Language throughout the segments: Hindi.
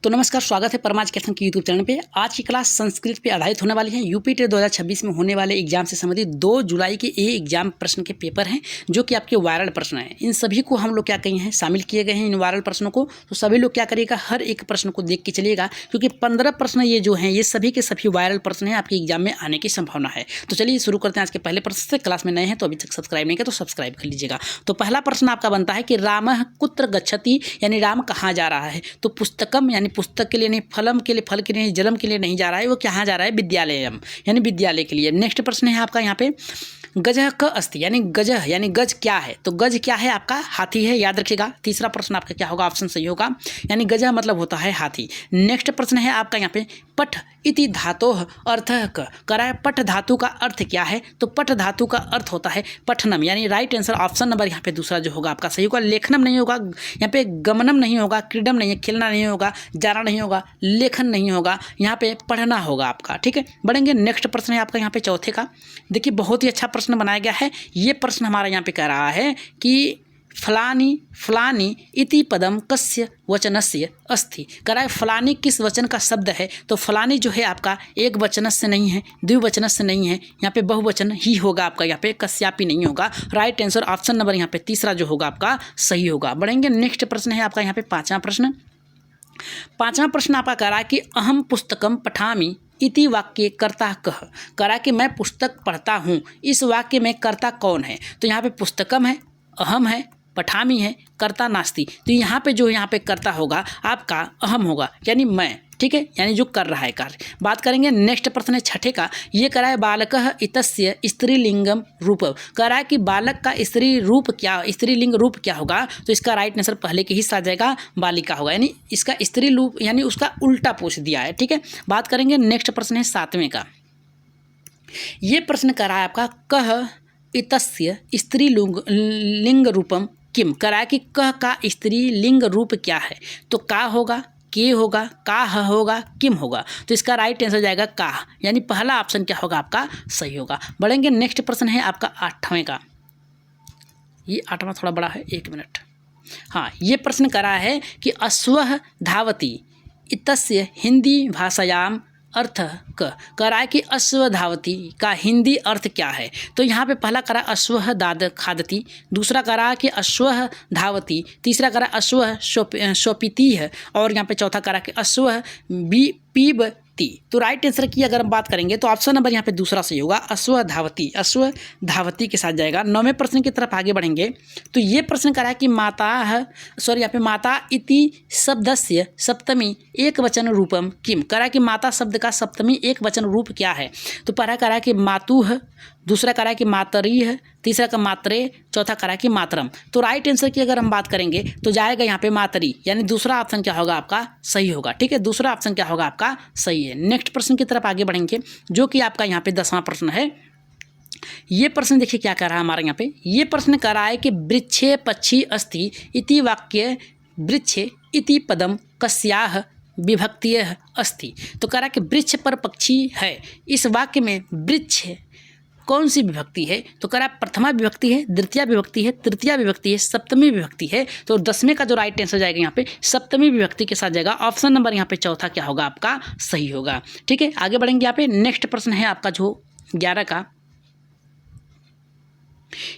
तो नमस्कार, स्वागत है परमाज कैथन के यूट्यूब चैनल पे। आज की क्लास संस्कृत पे आधारित होने वाली है। यूपी टेट 2026 में होने वाले एग्जाम से संबंधित 2 जुलाई के एग्जाम प्रश्न के पेपर हैं, जो कि आपके वायरल प्रश्न हैं। इन सभी को हम लोग क्या कहे हैं, शामिल किए गए हैं इन वायरल प्रश्नों को। तो सभी लोग क्या करिएगा, हर एक प्रश्न को देख के चलिएगा, क्योंकि 15 प्रश्न ये जो हैं, ये सभी के सभी वायरल प्रश्न हैं, आपके एग्जाम में आने की संभावना है। तो चलिए शुरू करते हैं आज के पहले प्रश्न से। क्लास में नए हैं तो अभी तक सब्सक्राइब नहीं किया तो सब्सक्राइब कर लीजिएगा। तो पहला प्रश्न आपका बनता है कि रामः कुत्र गच्छति, यानी राम कहाँ जा रहा है। तो पुस्तकम यानी पुस्तक के लिए नहीं, फलम के लिए, फल के लिए, जलम के लिए नहीं जा रहा है, वो कहाँ जा रहा है, विद्यालयम यानी विद्यालय के लिए। नेक्स्ट प्रश्न है आपका यहाँ पे गजह क अस्ति, यानी गजह यानी गज क्या है। तो गज क्या है आपका, हाथी है, याद रखिएगा। तीसरा प्रश्न आपका क्या होगा, ऑप्शन सही होगा, यानी गजह मतलब होता है हाथी। नेक्स्ट प्रश्न है आपका यहाँ पे पठ इति धातोः अर्थः क, कराए पठ धातु का अर्थ क्या है। तो पठ धातु का अर्थ होता है पठनम, यानी राइट आंसर ऑप्शन नंबर यहाँ पे दूसरा जो होगा आपका सही होगा। लेखनम नहीं होगा यहाँ पे, गमनम नहीं होगा, क्रीडम नहीं है, खेलना नहीं होगा, जाना नहीं होगा, लेखन नहीं होगा, यहाँ पे पढ़ना होगा आपका। ठीक है, बढ़ेंगे। नेक्स्ट प्रश्न है आपका यहाँ पे चौथे का। देखिए बहुत ही अच्छा प्रश्न बनाया गया है। ये प्रश्न हमारा यहाँ पे कह रहा है कि फलानी फलानी इति पदम कस्य वचनस्य अस्ति, कराए फलानी किस वचन का शब्द है। तो फलानी जो है आपका एक वचन से नहीं है, द्विवचन से नहीं है, यहाँ पे बहुवचन ही होगा आपका, यहाँ पे कस्यापि नहीं होगा। राइट आंसर ऑप्शन नंबर यहाँ पे तीसरा जो होगा आपका सही होगा। बढ़ेंगे। नेक्स्ट प्रश्न है आपका यहाँ पे पाँचवां प्रश्न। पाँचवां प्रश्न आपका कह रहा है कि अहम पुस्तकम पठामि इति वाक्य कर्ता कह, करा कि मैं पुस्तक पढ़ता हूँ, इस वाक्य में कर्ता कौन है। तो यहाँ पे पुस्तकम है, अहम है, पठामी है, कर्ता नास्ति। तो यहाँ पे जो यहाँ पे कर्ता होगा आपका अहम होगा, यानी मैं। ठीक है, यानी जो कर रहा है कार्य। बात करेंगे। नेक्स्ट प्रश्न है छठे का। ये करा है बालकः इतस्य स्त्रीलिंगम रूपम, करा है कि बालक का स्त्री रूप क्या, स्त्रीलिंग रूप क्या होगा। तो इसका राइट आंसर पहले के हिस्सा आ जाएगा, बालिका होगा, यानी इसका स्त्री रूप यानी उसका उल्टा पूछ दिया है। ठीक है, बात करेंगे। नेक्स्ट प्रश्न है सातवें का। ये प्रश्न करा है आपका कह इतस्य स्त्रीलिंग रूपम किम, करा है कि कह का स्त्रीलिंग रूप क्या है। तो का होगा, के होगा, का होगा, किम होगा। तो इसका राइट आंसर जाएगा का, यानी पहला ऑप्शन क्या होगा आपका सही होगा। बढ़ेंगे। नेक्स्ट प्रश्न है आपका आठवें का। ये आठवां थोड़ा बड़ा है, 1 मिनट। हाँ, ये प्रश्न करा है कि अश्वः धावति इतस्य हिंदी भाषायाम अर्थ क, करा है कि अश्व धावती का हिंदी अर्थ क्या है। तो यहाँ पे पहला करा अश्वः दाद खादती, दूसरा करा कि अश्वः धावती, तीसरा करा अश्वः शोपिती है, और यहाँ पे चौथा करा कि अश्वः पीबती। तो राइट आंसर की अगर हम बात करेंगे तो ऑप्शन नंबर यहाँ पे दूसरा सही होगा, अश्व धावती, अश्व धावती के साथ जाएगा। 9वें प्रश्न की तरफ आगे बढ़ेंगे। तो ये प्रश्न करा है कि माता यहाँ पे माता इति शब्दस्य सप्तमी एक वचन रूपम किम, करा कि माता शब्द का सप्तमी एक वचन रूप क्या है। तो पहला करा कि मातुः, दूसरा करा कि मातरी है, तीसरा का मात्रे, चौथा करा कि मातरम। तो राइट आंसर की अगर हम बात करेंगे तो जाएगा यहाँ पे मातरी, यानी दूसरा ऑप्शन क्या होगा आपका सही होगा। ठीक है, दूसरा ऑप्शन क्या होगा आपका सही है। नेक्स्ट प्रश्न की तरफ आगे बढ़ेंगे, जो कि आपका यहाँ पे 10वां प्रश्न है। ये प्रश्न देखिए क्या कह रहा है हमारे यहाँ पे। ये प्रश्न कह रहा है कि वृक्षे पक्षी अस्ति इति वाक्य वृक्षे इति पदम कस्याः विभक्तियः अस्ति। तो कह रहा है कि वृक्ष पर पक्षी है, इस वाक्य में वृक्ष कौन सी विभक्ति है। तो कह रहा है प्रथमा विभक्ति है, द्वितीय विभक्ति है, तृतीय विभक्ति है, सप्तमी विभक्ति है। तो 10वें का जो राइट आंसर जाएगा यहाँ पे सप्तमी विभक्ति के साथ जाएगा। ऑप्शन नंबर यहाँ पे चौथा क्या होगा आपका सही होगा। ठीक है, आगे बढ़ेंगे। यहाँ पे नेक्स्ट प्रश्न है आपका जो 11 का।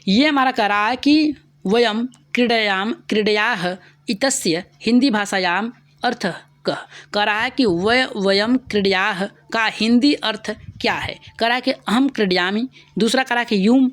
ये हमारा कह रहा है कि वयम क्रीडयाः इतस्य हिंदी भाषायाम अर्थ कह रहा है कि वयम क्रीडयाः का हिंदी अर्थ क्या है। करा है कि अहम क्रीडयामि, दूसरा करा कि यूम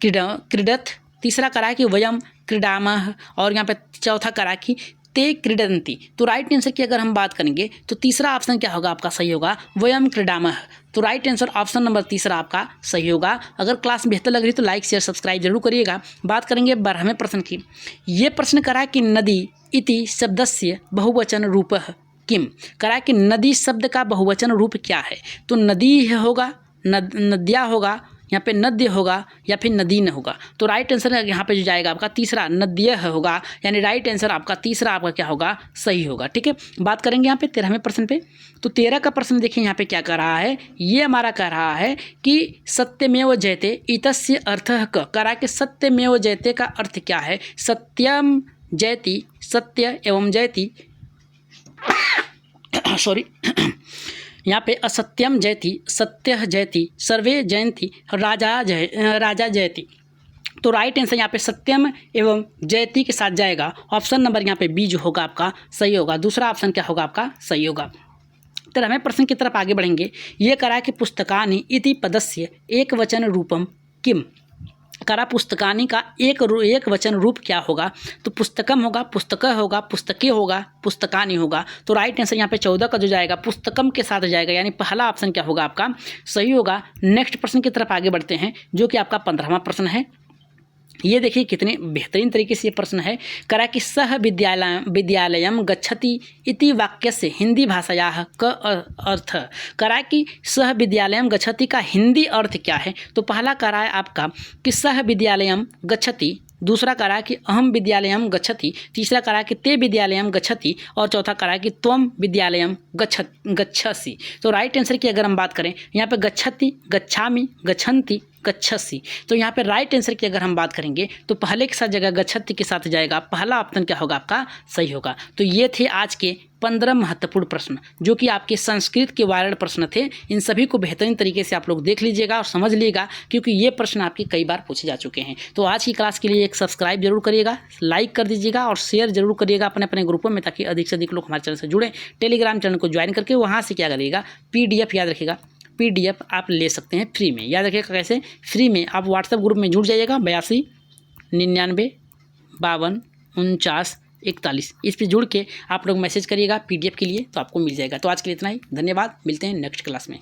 क्रीडत, तीसरा करा कि वयम क्रीडामः, और यहाँ पे चौथा करा कि ते क्रीडन्ति। तो राइट आंसर की अगर हम बात करेंगे तो तीसरा ऑप्शन क्या होगा आपका सही होगा, वयम क्रीडामः। तो राइट आंसर ऑप्शन नंबर तीसरा आपका सही होगा। अगर क्लास बेहतर लग रही तो लाइक शेयर सब्सक्राइब जरूर करिएगा। बात करेंगे 12वें प्रश्न की। ये प्रश्न करा कि नदी इति शब्दस्य बहुवचन रूपः किम, करा कि नदी शब्द का बहुवचन रूप क्या है। तो नदी होगा, नद्या होगा, यहाँ पे नद्य होगा, या फिर नदीन होगा। तो राइट आंसर यहाँ पे जो जाएगा आपका तीसरा नद्य होगा, यानी राइट आंसर आपका तीसरा आपका क्या होगा सही होगा। ठीक है, बात करेंगे यहाँ पे 13वें प्रश्न पे। तो 13 का प्रश्न देखिए यहाँ पे क्या कर रहा है। ये हमारा कह रहा है कि सत्यमेव जयते इतस्य अर्थः क, करा कि सत्यमेव जयते का अर्थ क्या है। सत्यम जयति, सत्य एवं जयति सॉरी यहाँ पे असत्यम जयति, सत्य जयति, सर्वे जयंती, राजा जयति। तो राइट आंसर यहाँ पे सत्यम एवं जयति के साथ जाएगा। ऑप्शन नंबर यहाँ पे बी जो होगा आपका सही होगा। दूसरा ऑप्शन क्या होगा आपका सही होगा। 13वें प्रश्न की तरफ आगे बढ़ेंगे। ये करा कि पुस्तकानि इति पदस्य एक वचन रूपम किम। करा पुस्तकानि का एक वचन रूप क्या होगा। तो पुस्तकम होगा, पुस्तक होगा, पुस्तके होगा, पुस्तकानि होगा। तो राइट आंसर यहाँ पे 14 का जो जाएगा पुस्तकम के साथ जाएगा, यानी पहला ऑप्शन क्या होगा आपका सही होगा। नेक्स्ट प्रश्न की तरफ आगे बढ़ते हैं जो कि आपका 15वां प्रश्न है। ये देखिए कितने बेहतरीन तरीके से ये प्रश्न है। करा कि सह विद्यालयम गच्छति इति वाक्य से हिंदी भाषायाः क अर्थ। करा कि सह विद्यालयम गच्छति का हिंदी अर्थ क्या है। तो पहला करा है आपका कि सह विद्यालयम गच्छति, दूसरा करा कि अहम विद्यालयम गच्छति, तीसरा करा कि ते विद्यालयम गच्छति और चौथा करा कि त्वम विद्यालयम गच्छसि। तो राइट आंसर की अगर हम बात करें यहाँ पे गच्छति, गच्छामि, गच्छन्ति, गच्छसि। तो यहाँ पे राइट आंसर की अगर हम बात करेंगे तो पहले के साथ जगह गच्छति के साथ जाएगा, पहला ऑप्शन क्या होगा आपका सही होगा। तो ये थे आज के 15 महत्वपूर्ण प्रश्न जो कि आपके संस्कृत के वायरल प्रश्न थे। इन सभी को बेहतरीन तरीके से आप लोग देख लीजिएगा और समझ लीजिएगा क्योंकि ये प्रश्न आपके कई बार पूछे जा चुके हैं। तो आज की क्लास के लिए एक सब्सक्राइब जरूर करिएगा, लाइक कर दीजिएगा और शेयर जरूर करिएगा अपने अपने ग्रुपों में, ताकि अधिक से अधिक लोग हमारे चैनल से जुड़ें। टेलीग्राम चैनल को ज्वाइन करके वहाँ से क्या करिएगा PDF, याद रखिएगा PDF आप ले सकते हैं फ्री में। याद रखिएगा कैसे फ्री में, आप व्हाट्सएप ग्रुप में जुड़ जाइएगा 82 99 52 49 41, इस पे जुड़ के आप लोग मैसेज करिएगा PDF के लिए, तो आपको मिल जाएगा। तो आज के लिए इतना ही, धन्यवाद। मिलते हैं नेक्स्ट क्लास में।